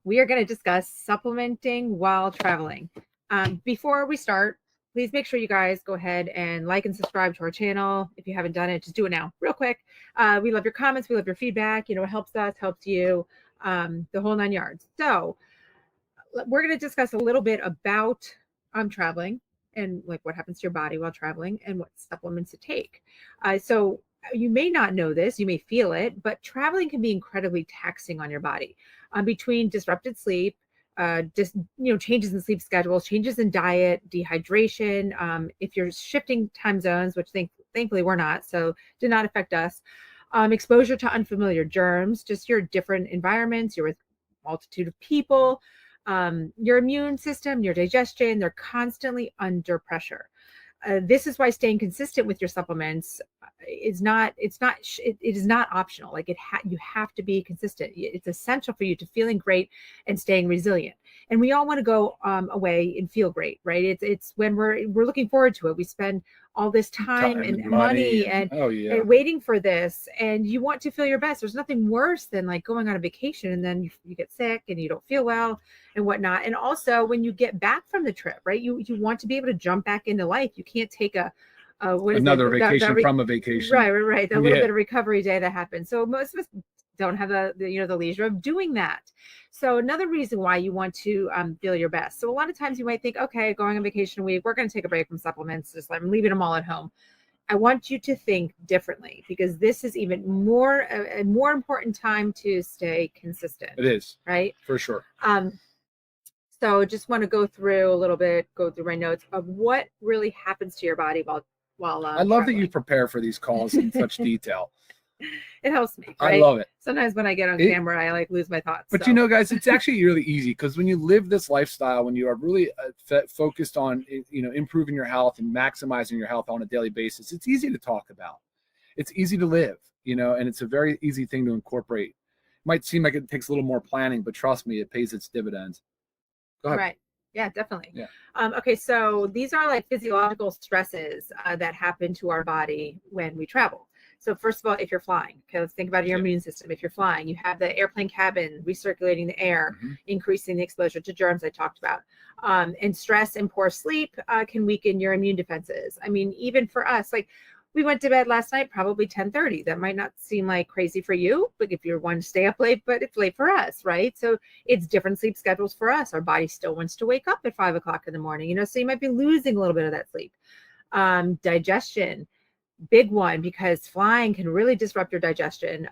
we are going to discuss supplementing while traveling. Before we start, please make sure you guys go ahead and like and subscribe to our channel. If you haven't done it, just do it now, real quick. We love your comments. We love your feedback. It helps us, helps you, the whole 9 yards. So we're going to discuss a little bit about traveling and like what happens to your body while traveling and what supplements to take. So you may not know this, you may feel it, but traveling can be incredibly taxing on your body. Between disrupted sleep, changes in sleep schedules, changes in diet, dehydration. If you're shifting time zones, which thankfully we're not, so did not affect us. Exposure to unfamiliar germs, just your different environments, you're with a multitude of people. Your immune system, your digestion, they're constantly under pressure. This is why staying consistent with your supplements it is not optional. Like you have to be consistent. It's essential for you to feeling great and staying resilient. And we all want to go away and feel great, right? It's when we're looking forward to it. We spend all this time and money and waiting for this, and you want to feel your best. There's nothing worse than like going on a vacation and then you get sick and you don't feel well and whatnot. And also when you get back from the trip, right? You want to be able to jump back into life. You can't take another vacation from a vacation. Right. The little bit of recovery day that happens. So most of us don't have the leisure of doing that. So another reason why you want to feel your best. So a lot of times you might think, okay, going on vacation week, we're going to take a break from supplements. Just I'm leaving them all at home. I want you to think differently because this is even more a more important time to stay consistent. It is, right? For sure. So just want to go through my notes of what really happens to your body while I love traveling. That you prepare for these calls in such detail. It helps me. Right? I love it. Sometimes when I get on camera, I like lose my thoughts. But guys, it's actually really easy because when you live this lifestyle, when you are really focused on improving your health and maximizing your health on a daily basis, it's easy to talk about. It's easy to live, and it's a very easy thing to incorporate. It might seem like it takes a little more planning, but trust me, it pays its dividends. Go ahead. Right. Yeah, definitely. Yeah. Okay, so these are like physiological stresses that happen to our body when we travel. So first of all, if you're flying, okay, let's think about your immune system. If you're flying, you have the airplane cabin recirculating the air, increasing the exposure to germs I talked about. And stress and poor sleep can weaken your immune defenses. I mean, even for us, like we went to bed last night, probably 10:30. That might not seem like crazy for you, but if you're one to stay up late, but it's late for us, right? So it's different sleep schedules for us. Our body still wants to wake up at 5 o'clock in the morning, so you might be losing a little bit of that sleep. Digestion, big one, because flying can really disrupt your digestion.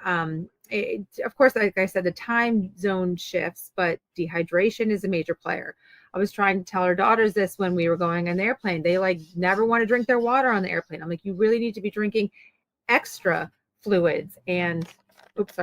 Of course, like I said, the time zone shifts, but dehydration is a major player. I was trying to tell our daughters this when we were going on the airplane. They like never want to drink their water on the airplane. I'm like, you really need to be drinking extra fluids and it's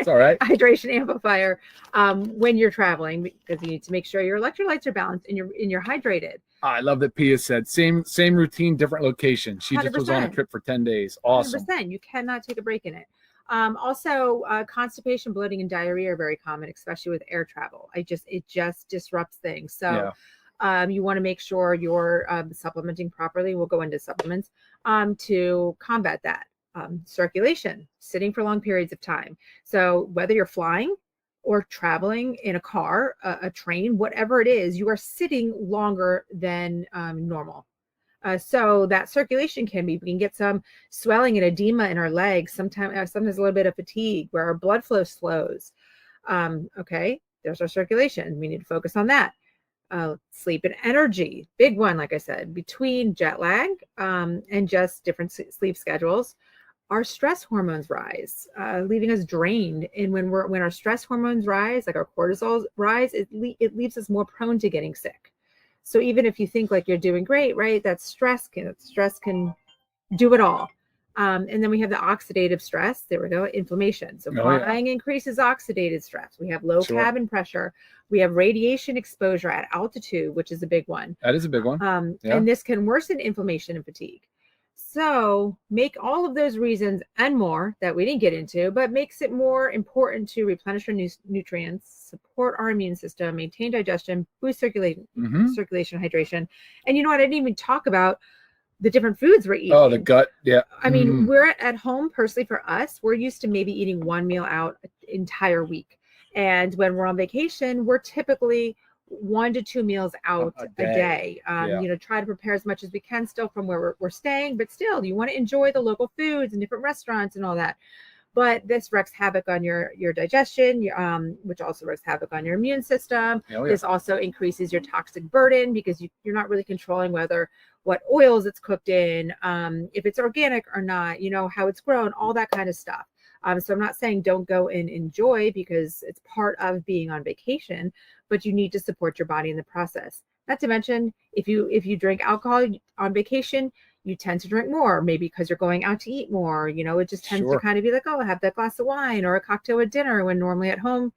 all right. hydration amplifier when you're traveling, because you need to make sure your electrolytes are balanced and you're hydrated. I love that Pia said same routine, different location. She 100%. Just was on a trip for 10 days. Awesome. 100%. You cannot take a break in it. Also, constipation, bloating, and diarrhea are very common, especially with air travel. It just disrupts things. So you want to make sure you're supplementing properly. We'll go into supplements to combat that. Circulation, sitting for long periods of time. So whether you're flying or traveling in a car, a train, whatever it is, you are sitting longer than normal. So that circulation we can get some swelling and edema in our legs, sometimes a little bit of fatigue where our blood flow slows. Okay, there's our circulation. We need to focus on that. Sleep and energy, big one, like I said, between jet lag and just different sleep schedules. Our stress hormones rise, leaving us drained. And when our stress hormones rise, like our cortisol rise, it leaves us more prone to getting sick. So even if you think like you're doing great, right, that stress can do it all. And then we have the oxidative stress. There we go, inflammation. So flying increases oxidative stress. We have low cabin pressure. We have radiation exposure at altitude, which is a big one. That is a big one. And this can worsen inflammation and fatigue. So make all of those reasons and more that we didn't get into, but makes it more important to replenish our nutrients, support our immune system, maintain digestion, boost circulation, hydration. And you know what? I didn't even talk about the different foods we're eating. Oh, the gut. Yeah. I mean, we're at home personally for us, we're used to maybe eating one meal out an entire week. And when we're on vacation, we're typically 1 to 2 meals out a day. You know, try to prepare as much as we can still from where we're staying, but still you want to enjoy the local foods and different restaurants and all that. But this wreaks havoc on your digestion, which also wreaks havoc on your immune system. This also increases your toxic burden because you're not really controlling what oils it's cooked in, if it's organic or not, you know, how it's grown, all that kind of stuff. So I'm not saying don't go and enjoy, because it's part of being on vacation, but you need to support your body in the process. Not to mention, if you drink alcohol on vacation, you tend to drink more, maybe because you're going out to eat more. You know, it just tends to kind of be like, oh, have that glass of wine or a cocktail at dinner, when normally at home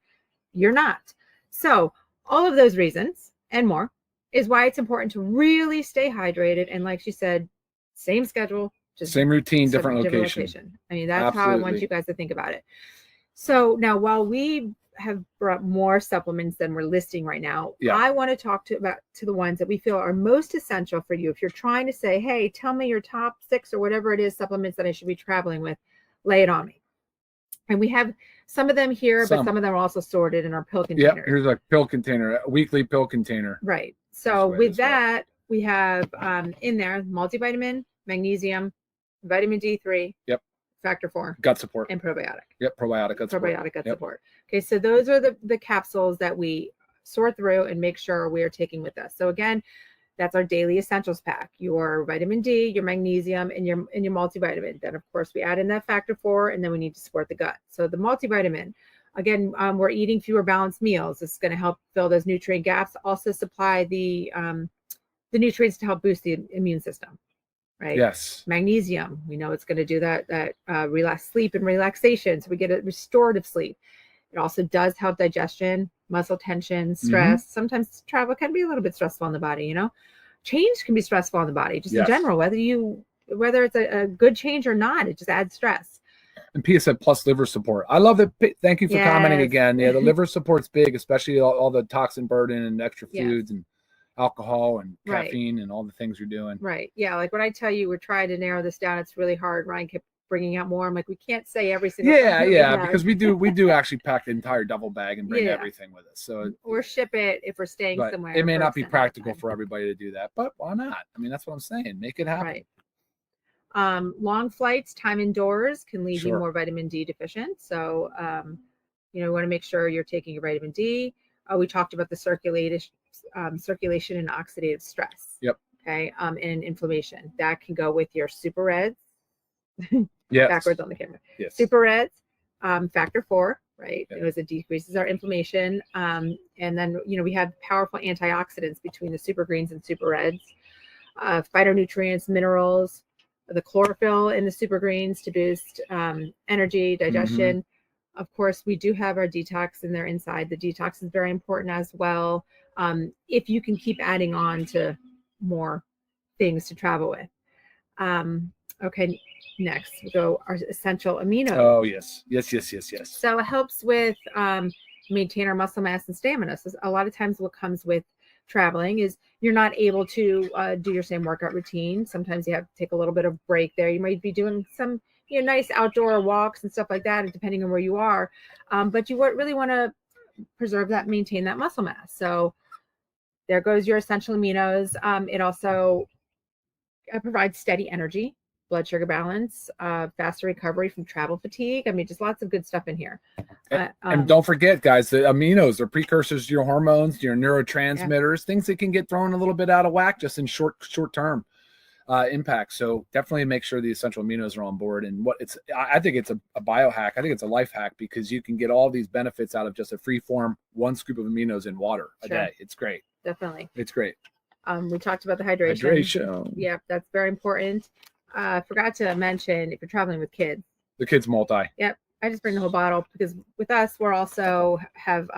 you're not. So all of those reasons and more is why it's important to really stay hydrated. And like she said, same schedule, just same routine, different location. I mean, that's how I want you guys to think about it. So now, while we have brought more supplements than we're listing right now, I want to talk to the ones that we feel are most essential for you. If you're trying to say, hey, tell me your top 6 or whatever it is supplements that I should be traveling with, lay it on me. And we have some of them here, but some of them are also sorted in our pill container. Yeah, here's a pill container, a weekly pill container. Right. So with that, we have in there multivitamin, magnesium, vitamin D3. Yep. Factor 4, gut support, and probiotic. Yep, probiotic gut support. Okay, so those are the capsules that we sort through and make sure we are taking with us. So again, that's our daily essentials pack: your vitamin D, your magnesium, and your multivitamin. Then of course we add in that factor 4, and then we need to support the gut. So the multivitamin, again, we're eating fewer balanced meals. This is going to help fill those nutrient gaps. Also supply the nutrients to help boost the immune system. Right. Yes. Magnesium, we know it's going to do that relax sleep and relaxation. So we get a restorative sleep. It also does help digestion, muscle tension, stress. Sometimes travel can be a little bit stressful on the body, you know. Change can be stressful on the body, just in general, whether it's a good change or not, it just adds stress. And Pia said plus liver support. I love it. Thank you for commenting again. Yeah, the liver support's big, especially all the toxin burden and extra foods and alcohol and caffeine and all the things you're doing. Right. Yeah. Like when I tell you we're trying to narrow this down, it's really hard. Ryan kept bringing out more. I'm like, we can't say every single thing. Yeah, because we do actually pack the entire duffel bag and bring everything with us. So or ship it if we're staying somewhere. It may not be practical for everybody to do that, but why not? I mean, that's what I'm saying. Make it happen. Right. Long flights, time indoors can leave you more vitamin D deficient. So you know, want to make sure you're taking your vitamin D. We talked about the circulation and oxidative stress. Yep. Okay. And inflammation that can go with your super reds. Backwards on the camera. Yes. Super reds, factor 4, right? It decreases our inflammation. And then, you know, we have powerful antioxidants between the super greens and super reds, phytonutrients, minerals, the chlorophyll in the super greens to boost energy, digestion. Of course, we do have our detox in there inside. The detox is very important as well. If you can keep adding on to more things to travel with. Okay, next we go our essential aminos. Oh, yes. So it helps with maintain our muscle mass and stamina. So a lot of times what comes with traveling is you're not able to do your same workout routine. Sometimes you have to take a little bit of break there. You might be doing some nice outdoor walks and stuff like that, depending on where you are. But you really want to preserve that, maintain that muscle mass. So there goes your essential aminos. It also provides steady energy, blood sugar balance, faster recovery from travel fatigue. I mean, just lots of good stuff in here. And don't forget, guys, the aminos are precursors to your hormones, your neurotransmitters, things that can get thrown a little bit out of whack just in short term impact. So definitely make sure the essential aminos are on board. And I think it's a biohack. I think it's a life hack because you can get all these benefits out of just a free form 1 scoop of aminos in water a day. It's great. Definitely. It's great. We talked about the hydration. Yeah, that's very important. Forgot to mention if you're traveling with kids. The kids multi. Yep. I just bring the whole bottle because with us, we're also have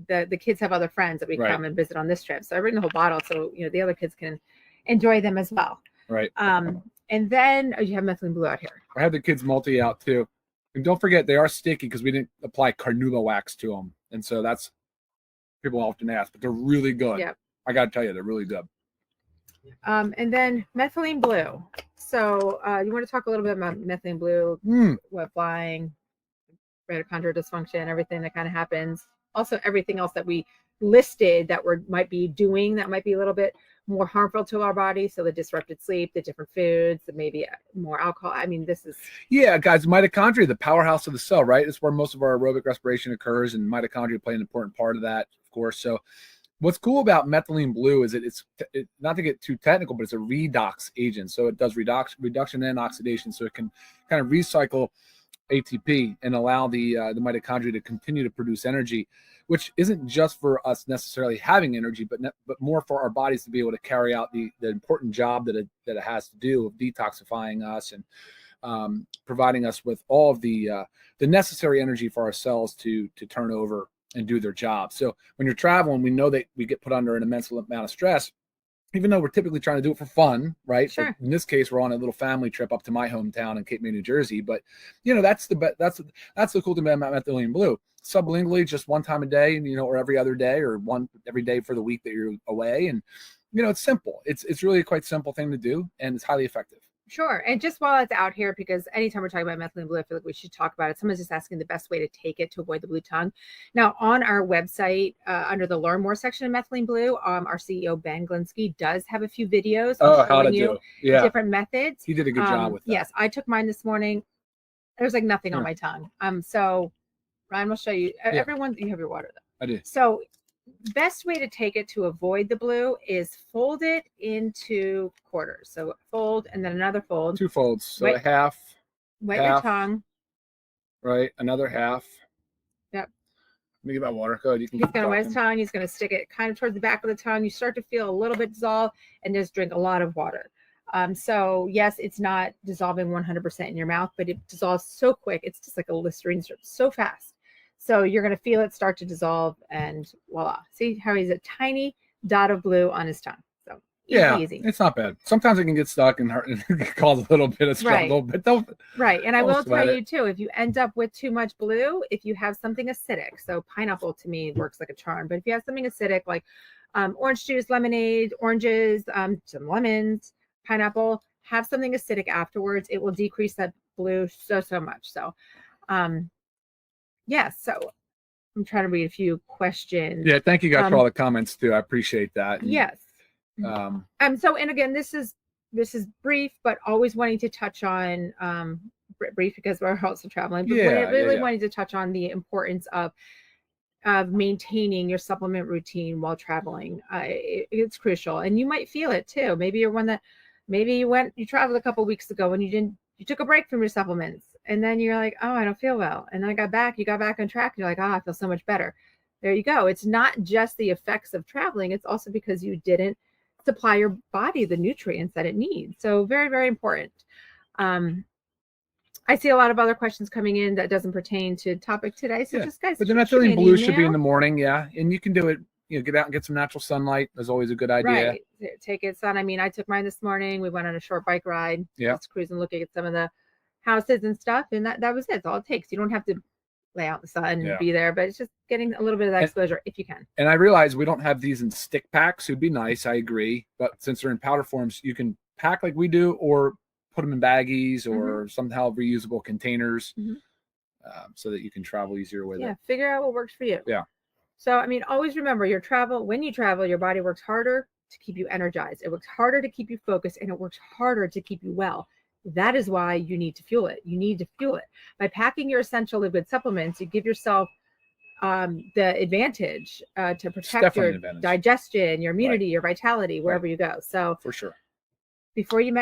the kids have other friends that we come and visit on this trip. So I bring the whole bottle so the other kids can enjoy them as well. Right. And then you have methylene blue out here. I have the kids multi out too. And don't forget they are sticky because we didn't apply carnauba wax to them. And so that's people often ask, but they're really good. Yep. I got to tell you, they're really good. And then methylene blue. So you want to talk a little bit about methylene blue, what flying, mitochondrial dysfunction, everything that kind of happens. Also, everything else that we listed that might be doing that might be a little bit more harmful to our body. So the disrupted sleep, the different foods, maybe more alcohol. I mean, this is. Yeah, guys, mitochondria, the powerhouse of the cell, right? It's where most of our aerobic respiration occurs, and mitochondria play an important part of that, of course. So what's cool about methylene blue is it's not to get too technical, but it's a redox agent. So it does reduction and oxidation. So it can kind of recycle ATP and allow the mitochondria to continue to produce energy, which isn't just for us necessarily having energy, but more for our bodies to be able to carry out the important job that it has to do of detoxifying us and providing us with all of the necessary energy for our cells to turn over and do their job. So when you're traveling, we know that we get put under an immense amount of stress, even though we're typically trying to do it for fun, right? Sure. In this case, we're on a little family trip up to my hometown in Cape May, New Jersey. But that's the cool thing about methylene blue. Sublingually, just one time a day, or every other day, or every day for the week that you're away. And it's simple. It's really a quite simple thing to do, and it's highly effective. Sure. And just while it's out here, because anytime we're talking about methylene blue, I feel like we should talk about it. Someone's just asking the best way to take it to avoid the blue tongue. Now, on our website, under the Learn More section of methylene blue, our CEO, Ben Glinsky, does have a few videos showing you different methods. He did a good job with that. Yes, I took mine this morning. There's like nothing on my tongue. So Ryan will show you. Everyone, you have your water though. I do. So best way to take it to avoid the blue is fold it into quarters. So fold and then another fold. 2 folds. So a half. Wet your tongue. Right. Another half. Yep. Let me get my water. Go ahead. You can. He's going to wet his tongue. He's going to stick it kind of towards the back of the tongue. You start to feel a little bit dissolve and just drink a lot of water. So yes, it's not dissolving 100% in your mouth, but it dissolves so quick. It's just like a Listerine strip, so fast. So you're going to feel it start to dissolve, and voila. See how he's a tiny dot of blue on his tongue. So easy. It's not bad. Sometimes it can get stuck and hurt and cause a little bit of struggle, but don't. Right. And I will tell you too, if you end up with too much blue, if you have something acidic, so pineapple to me works like a charm, but if you have something acidic like orange juice, lemonade, oranges, some lemons, pineapple, have something acidic afterwards, it will decrease that blue so much. So so I'm trying to read a few questions. Yeah, thank you guys for all the comments too. I appreciate that. Yes. So, and again, this is brief, but always wanting to touch on brief because we're also traveling. But really wanting to touch on the importance of maintaining your supplement routine while traveling. It's crucial, and you might feel it too. Maybe you're one that you traveled a couple of weeks ago and you took a break from your supplements. And then you're like, oh, I don't feel well. And then you got back on track. And you're like, I feel so much better. There you go. It's not just the effects of traveling. It's also because you didn't supply your body the nutrients that it needs. So very, very important. I see a lot of other questions coming in that doesn't pertain to topic today. So just guys. But the methylene blue should be in the morning. Yeah. And you can do it. Get out and get some natural sunlight. That's always a good idea. Right. Take it, sun. I mean, I took mine this morning. We went on a short bike ride. Yeah. Just cruising, looking at some of the houses and stuff, and that was it. That's all it takes. You don't have to lay out in the sun and be there, but it's just getting a little bit of that exposure if you can. And I realize we don't have these in stick packs. It'd be nice, I agree, but since they're in powder forms, you can pack like we do, or put them in baggies or somehow reusable containers, so that you can travel easier with it. Figure out what works for you. Yeah. So I mean, always remember when you travel, your body works harder to keep you energized. It works harder to keep you focused, and it works harder to keep you well. That is why you need to fuel it. You need to fuel it. By packing your essential liquid supplements, you give yourself the advantage to protect your digestion, your immunity, your vitality, wherever you go. So for sure, before you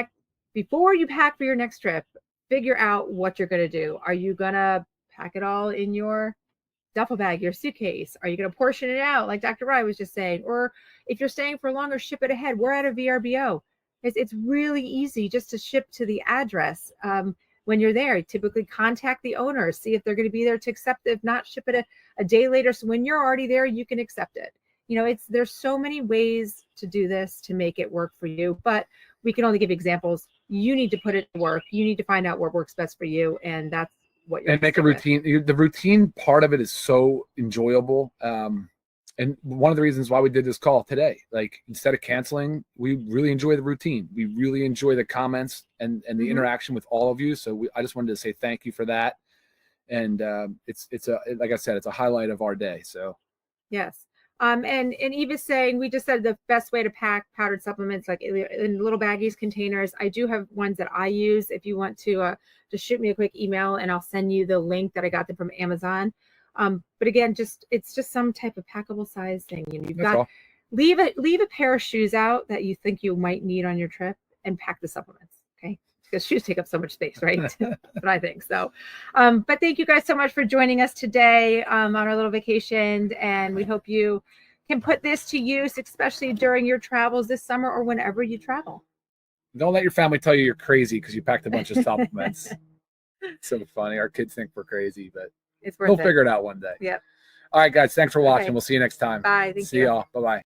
pack for your next trip, figure out what you're going to do. Are you going to pack it all in your duffel bag, your suitcase? Are you going to portion it out like Dr. Rye was just saying? Or if you're staying for longer, ship it ahead. We're at a VRBO. It's really easy just to ship to the address. When you're there, typically contact the owner, see if they're going to be there to accept it. If not, ship it a day later. So when you're already there, you can accept it. There's so many ways to do this to make it work for you, but we can only give examples. You need to put it to work. You need to find out what works best for you. And that's what you're and make a routine. The routine part of it is so enjoyable. And one of the reasons why we did this call today, like instead of canceling, we really enjoy the routine. We really enjoy the comments and the interaction with all of you. So I just wanted to say thank you for that. And it's like I said, it's a highlight of our day. So yes. And Eva's saying, we just said the best way to pack powdered supplements, like in little baggies, containers. I do have ones that I use. If you want to just shoot me a quick email and I'll send you the link that I got them from Amazon. But again, it's just some type of packable size thing. You know, you've got, leave a pair of shoes out that you think you might need on your trip and pack the supplements. Okay. Because shoes take up so much space, right? That's what I think. So, but thank you guys so much for joining us today on our little vacation. And we hope you can put this to use, especially during your travels this summer or whenever you travel. Don't let your family tell you you're crazy because you packed a bunch of supplements. It's so funny. Our kids think we're crazy, but it's worth we'll figure it out one day. Yep. All right, guys. Thanks for watching. Okay. We'll see you next time. Bye. Thank you. See y'all. Bye-bye.